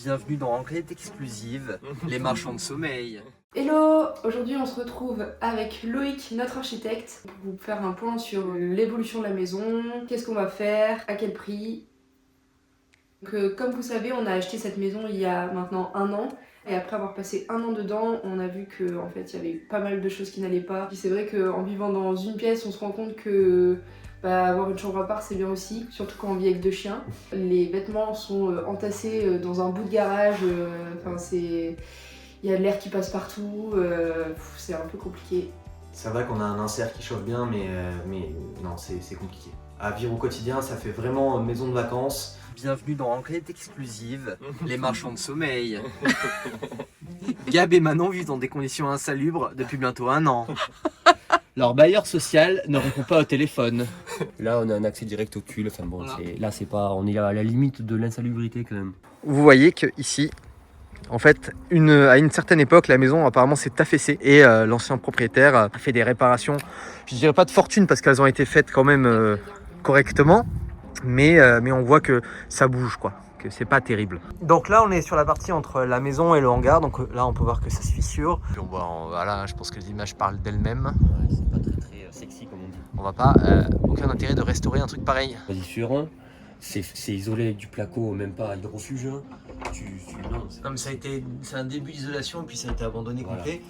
Bienvenue dans Enquête exclusive, les marchands de sommeil. Hello! Aujourd'hui on se retrouve avec Loïc, notre architecte, pour vous faire un point sur l'évolution de la maison, qu'est-ce qu'on va faire, à quel prix. Donc, comme vous savez, on a acheté cette maison il y a maintenant 1 an. Et après avoir passé 1 an dedans, on a vu que en fait, il y avait pas mal de choses qui n'allaient pas. Puis c'est vrai qu'en vivant dans une pièce, on se rend compte que avoir une chambre à part c'est bien aussi, surtout quand on vit avec 2 chiens. Les vêtements sont entassés dans un bout de garage, il y a de l'air qui passe partout, c'est un peu compliqué. C'est vrai qu'on a un insert qui chauffe bien, mais non, c'est compliqué. À vivre au quotidien, ça fait vraiment maison de vacances. Bienvenue dans Enquête exclusive, les marchands de sommeil. Gab et Manon vivent dans des conditions insalubres depuis bientôt 1 an. Leur bailleur social ne répond pas au téléphone. Là, on a un accès direct au cul. Enfin bon, Voilà. là, c'est pas, on est à la limite de l'insalubrité quand même. Vous voyez que ici, en fait, à une certaine époque, la maison apparemment s'est affaissée et l'ancien propriétaire a fait des réparations. Je dirais pas de fortune parce qu'elles ont été faites quand même correctement, mais on voit que ça bouge quoi, que c'est pas terrible. Donc là, on est sur la partie entre la maison et le hangar. Donc là, on peut voir que ça se fissure. Puis voilà, je pense que les images parlent d'elles-mêmes. Ouais, c'est pas très sexy comme on dit. On va pas aucun intérêt de restaurer un truc pareil. Vas-y sur un. C'est isolé avec du placo, même pas hydrofuge. Non, Non, mais c'est un début d'isolation, puis ça a été abandonné Voilà. complet.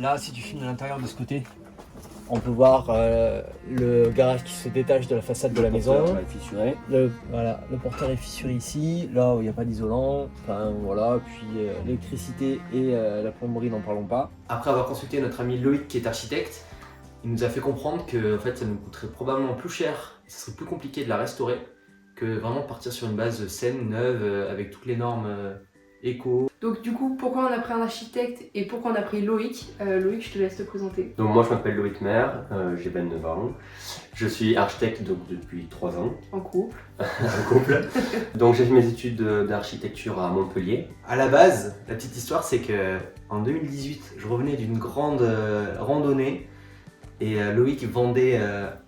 Là, si tu filmes de l'intérieur de ce côté, on peut voir le garage qui se détache de la façade de la maison. Est fissuré. Le porteur est fissuré ici, là où il n'y a pas d'isolant. Enfin voilà, puis l'électricité et la plomberie, n'en parlons pas. Après avoir consulté notre ami Loïc qui est architecte, il nous a fait comprendre que en fait, ça nous coûterait probablement plus cher, et ça serait plus compliqué de la restaurer, que vraiment partir sur une base saine, neuve, avec toutes les normes éco. Donc du coup, pourquoi on a pris un architecte et pourquoi on a pris Loïc? Loïc, je te laisse te présenter. Donc moi je m'appelle Loïc Maire, j'ai 29 ans, je suis architecte donc, depuis 3 ans, En couple. en couple. Donc j'ai fait mes études d'architecture à Montpellier. À la base, la petite histoire, c'est que en 2018, je revenais d'une grande randonnée et Loïc vendait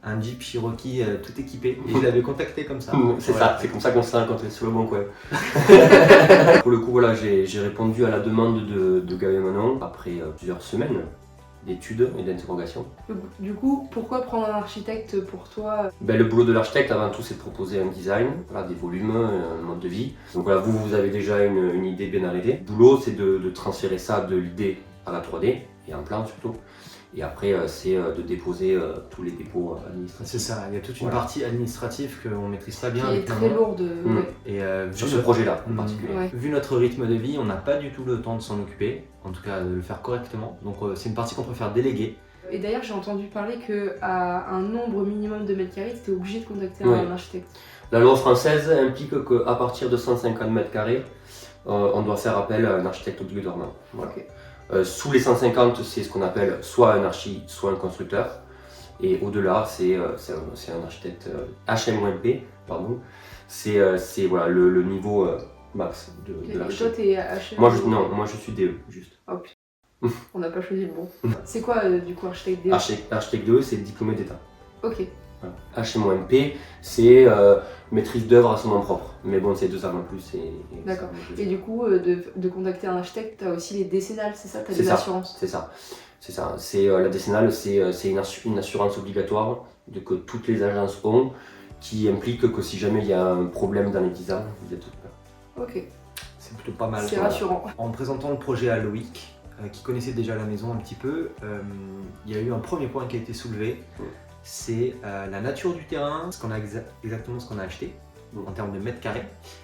un Jeep Cherokee tout équipé et je l'avais contacté comme ça. C'est Voilà. ça, c'est comme ça qu'on s'est rencontrés sur le bon coin. Pour le coup voilà, j'ai répondu à la demande de Gab et Manon après plusieurs semaines d'études et d'interrogations. Du coup, pourquoi prendre un architecte pour toi? Ben, le boulot de l'architecte avant tout c'est de proposer un design, voilà, des volumes, un mode de vie. Donc voilà, vous avez déjà une idée bien arrêtée. Le boulot c'est de transférer ça de l'idée à la 3D et en plan surtout. Et après c'est de déposer tous les dépôts administratifs. C'est ça, il y a toute une Voilà. partie administrative qu'on maîtrise pas bien. Qui est avec très Manon. lourde. Mm. Ouais. Et Sur ce projet-là en Mm. particulier. Ouais. Vu notre rythme de vie, on n'a pas du tout le temps de s'en occuper, en tout cas de le faire correctement. Donc c'est une partie qu'on préfère déléguer. Et d'ailleurs, j'ai entendu parler qu'à un nombre minimum de mètres carrés, tu étais obligé de contacter Ouais. un architecte. La loi française implique qu'à partir de 150 mètres carrés, on doit faire appel à un architecte obligatoirement. Voilà. Ok. Sous les 150, c'est ce qu'on appelle soit un archi, soit un constructeur. Et au-delà, c'est un architecte HMOMP, pardon. C'est voilà, le niveau max de Et toi, l'architecte. t'es HM. Moi je suis DE, juste. Oh putain, on n'a pas choisi le bon. C'est quoi du coup architecte DE? Architecte DE, c'est diplômé d'État. Ok. Voilà. HMOMP, c'est maîtrise d'œuvre à son nom propre. Mais bon, c'est 2 ans en plus. D'accord. ça- Et du coup, de contacter un architecte, t'as aussi les décennales, c'est ça? T'as C'est des ça. assurances? C'est ça. C'est ça. C'est la décennale, c'est une assurance obligatoire que toutes les agences ont, qui implique que si jamais il y a un problème dans les 10 ans, vous êtes là. Ok. C'est plutôt pas mal. C'est rassurant. En présentant le projet à Loïc, qui connaissait déjà la maison un petit peu, il y a eu un premier point qui a été soulevé, c'est la nature du terrain, exactement ce qu'on a acheté en termes de mètres carrés.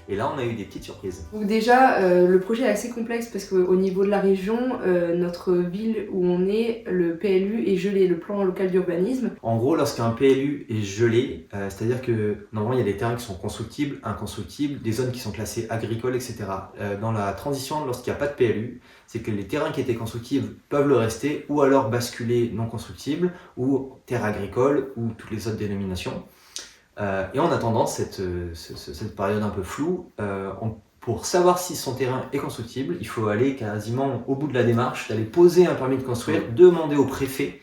Et là, on a eu des petites surprises. Donc déjà, le projet est assez complexe parce qu'au niveau de la région, notre ville où on est, le PLU est gelé, le plan local d'urbanisme. En gros, lorsqu'un PLU est gelé, c'est-à-dire que normalement il y a des terrains qui sont constructibles, inconstructibles, des zones qui sont classées agricoles, etc. Dans la transition, lorsqu'il n'y a pas de PLU, c'est que les terrains qui étaient constructibles peuvent le rester ou alors basculer non constructibles ou terres agricoles ou toutes les autres dénominations. Et en attendant cette période un peu floue, pour savoir si son terrain est constructible, il faut aller quasiment au bout de la démarche, d'aller poser un permis de construire, demander au préfet.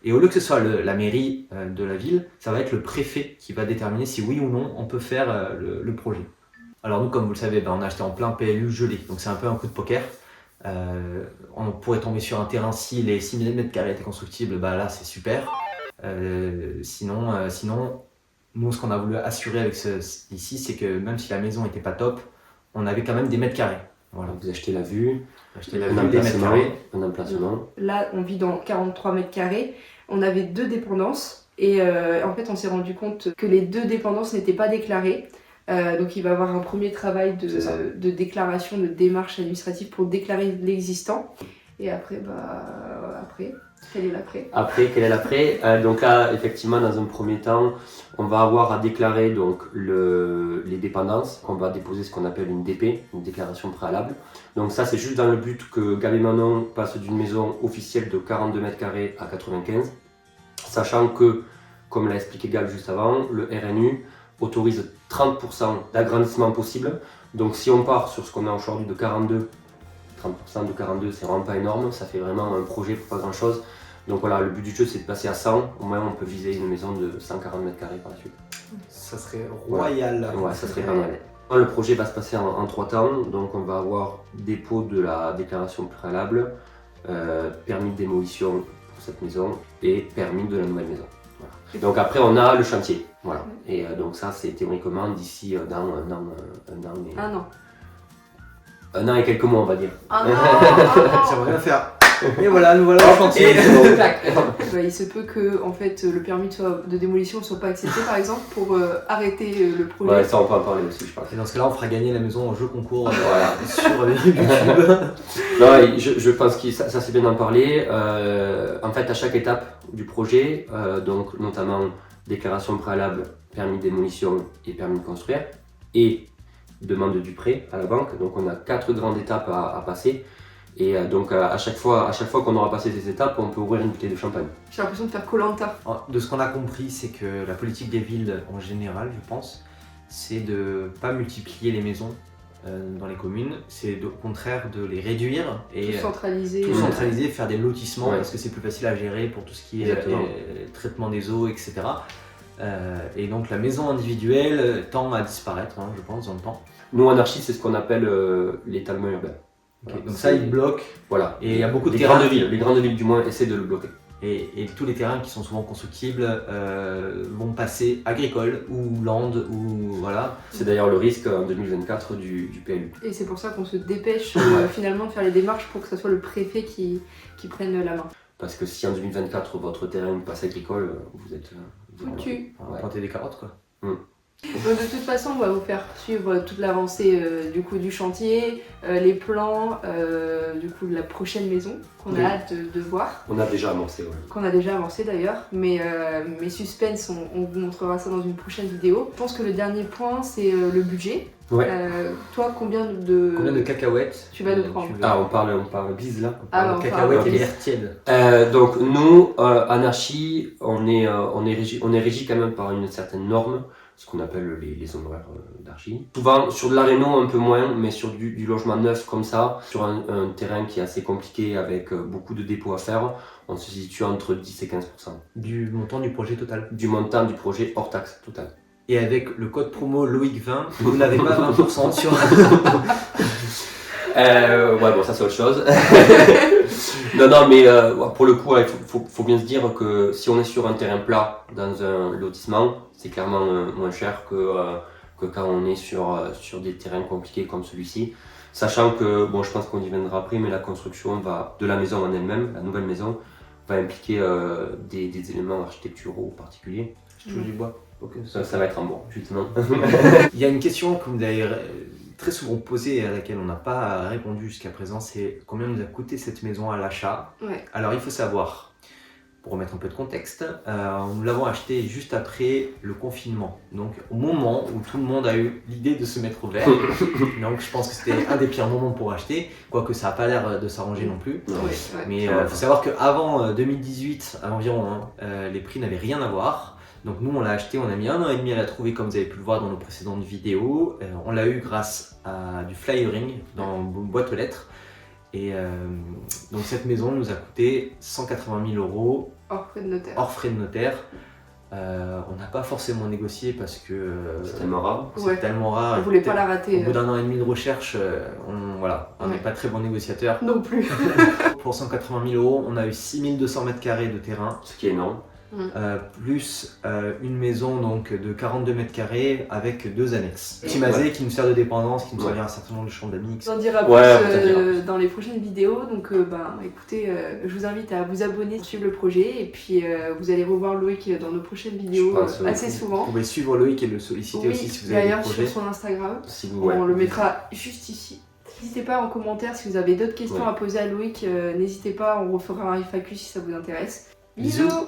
Et au lieu que ce soit la mairie de la ville, ça va être le préfet qui va déterminer si oui ou non on peut faire le projet. Alors nous, comme vous le savez, on a acheté en plein PLU gelé, donc c'est un peu un coup de poker. On pourrait tomber sur un terrain si les 6000 m² étaient constructibles, là c'est super. Sinon, nous ce qu'on a voulu assurer avec ici, c'est que même si la maison n'était pas top, on avait quand même des mètres carrés. Voilà. Vous achetez la vue, Acheter la un vue, des mètres emplacement, carrés. un emplacement. Là, on vit dans 43 mètres carrés. On avait 2 dépendances et en fait, on s'est rendu compte que les 2 dépendances n'étaient pas déclarées. Donc, il va y avoir un premier travail de déclaration, de démarche administrative pour déclarer l'existant. Et après, quel est l'après? Après, quel est l'après? Donc là, effectivement, dans un premier temps, on va avoir à déclarer donc, les dépendances. On va déposer ce qu'on appelle une DP, une déclaration préalable. Donc ça, c'est juste dans le but que Gab et Manon passent d'une maison officielle de 42 mètres carrés à 95. Sachant que, comme l'a expliqué Gab juste avant, le RNU autorise 30% d'agrandissement possible. Donc si on part sur ce qu'on a aujourd'hui de 42, 30% de 42, c'est vraiment pas énorme, ça fait vraiment un projet pour pas grand chose. Donc voilà, le but du jeu c'est de passer à 100, au moins on peut viser une maison de 140 mètres carrés par la suite. Ça serait royal. Ouais, ça serait pas mal. Le projet va se passer en 3 temps, donc on va avoir dépôt de la déclaration préalable, permis de démolition pour cette maison et permis de la nouvelle maison. Voilà. Donc après on a le chantier, voilà. Et donc ça c'est théoriquement d'ici dans un an. Un an et quelques mois on va dire. J'aimerais bien faire. Et voilà, nous voilà au chantier. Il se peut que en fait, le permis de démolition ne soit pas accepté par exemple pour arrêter le projet. Ouais, ça on peut en parler aussi je pense. Et dans ce cas-là, on fera gagner la maison au jeu concours sur YouTube. Non, je pense que ça c'est bien d'en parler. En fait, à chaque étape du projet, donc notamment déclaration préalable, permis de démolition et permis de construire, et demande du prêt à la banque. Donc on a 4 grandes étapes à passer. Et donc à chaque fois qu'on aura passé ces étapes, on peut ouvrir une bouteille de champagne. J'ai l'impression de faire Koh-Lanta. De ce qu'on a compris, c'est que la politique des villes en général, je pense, c'est de ne pas multiplier les maisons dans les communes, c'est au contraire de les réduire et Tout centraliser. Faire des lotissements parce que c'est plus facile à gérer pour tout ce qui est traitement des eaux, etc. Et donc la maison individuelle tend à disparaître, je pense, dans le temps. Nous, en archi, c'est ce qu'on appelle l'étalement urbain. Okay, donc ça, il bloque. Voilà. Et il y a beaucoup de les terrains. Les grandes villes, du moins, essaient de le bloquer. Et tous les terrains qui sont souvent constructibles vont passer agricole ou land ou voilà. C'est d'ailleurs le risque en 2024 du PLU. Et c'est pour ça qu'on se dépêche finalement de faire les démarches pour que ce soit le préfet qui prenne la main. Parce que si en 2024 votre terrain passe agricole, vous êtes foutu. On va planter des carottes quoi. Donc, de toute façon, on va vous faire suivre toute l'avancée du chantier, les plans, de la prochaine maison qu'on a hâte de voir. On a déjà amorcé, Qu'on a déjà amorcé d'ailleurs, mais suspense, on vous montrera ça dans une prochaine vidéo. Je pense que le dernier point, c'est le budget. Ouais. Toi, combien de cacahuètes tu vas nous prendre? Ah, on parle bise là. On parle cacahuètes et bière tiède. Donc nous, Anarchie, on est régi quand même par une certaine norme, ce qu'on appelle les honoraires d'archi. Souvent sur de la réno un peu moins, mais sur du logement neuf comme ça, sur un terrain qui est assez compliqué avec beaucoup de dépôts à faire, on se situe entre 10 et 15%. Du montant du projet total. Du montant du projet hors taxe total. Et avec le code promo Loïc20, vous n'avez pas 20% sur... Ouais, bon, ça c'est autre chose. non, mais pour le coup, il faut bien se dire que si on est sur un terrain plat dans un lotissement, c'est clairement moins cher que quand on est sur des terrains compliqués comme celui-ci. Sachant que, bon, je pense qu'on y viendra après, mais la construction de la maison en elle-même, la nouvelle maison, va impliquer des éléments architecturaux particuliers. Je touche du bois. Okay, ça va être en bois, justement. Il y a une question que vous avez très souvent posée et à laquelle on n'a pas répondu jusqu'à présent, c'est combien nous a coûté cette maison à l'achat. Alors il faut savoir, pour remettre un peu de contexte, nous l'avons acheté juste après le confinement, donc au moment où tout le monde a eu l'idée de se mettre au vert. Donc je pense que c'était un des pires moments pour acheter, quoique ça n'a pas l'air de s'arranger non plus. Mais il faut savoir qu'avant 2018 environ, les prix n'avaient rien à voir. Donc nous on l'a acheté, on a mis 1 an et demi à la trouver comme vous avez pu le voir dans nos précédentes vidéos. On l'a eu grâce à du flyering dans une boîte aux lettres. Et donc cette maison nous a coûté 180 000 € hors frais de notaire. Hors frais de notaire. On n'a pas forcément négocié parce que C'est tellement rare. c'est Ouais. tellement rare. On voulait pas la rater. Au bout d'un an et demi de recherche, on n'est Ouais. pas très bon négociateur. Non plus. Pour 180 000 €, on a eu 6200 mètres carrés de terrain, Ce qui est énorme. plus une maison donc, de 42 mètres carrés avec 2 annexes. Petit Ouais. masé qui nous sert de dépendance, qui nous Ouais. servira à un certain nombre de chambres d'amis. On en dira Ouais, plus peut-être dans les prochaines vidéos. Donc, écoutez, je vous invite à vous abonner, suivre le projet. Et puis, vous allez revoir Loïc dans nos prochaines vidéos Je pense, assez oui. souvent. Vous pouvez suivre Loïc et le solliciter Oui, aussi si vous avez des d'ailleurs, sur projets. son Instagram. Si vous, ouais. On le mettra juste ici. N'hésitez pas en commentaire si vous avez d'autres questions Ouais. à poser à Loïc. N'hésitez pas, on refera un FAQ si ça vous intéresse. Bisous. Bisous.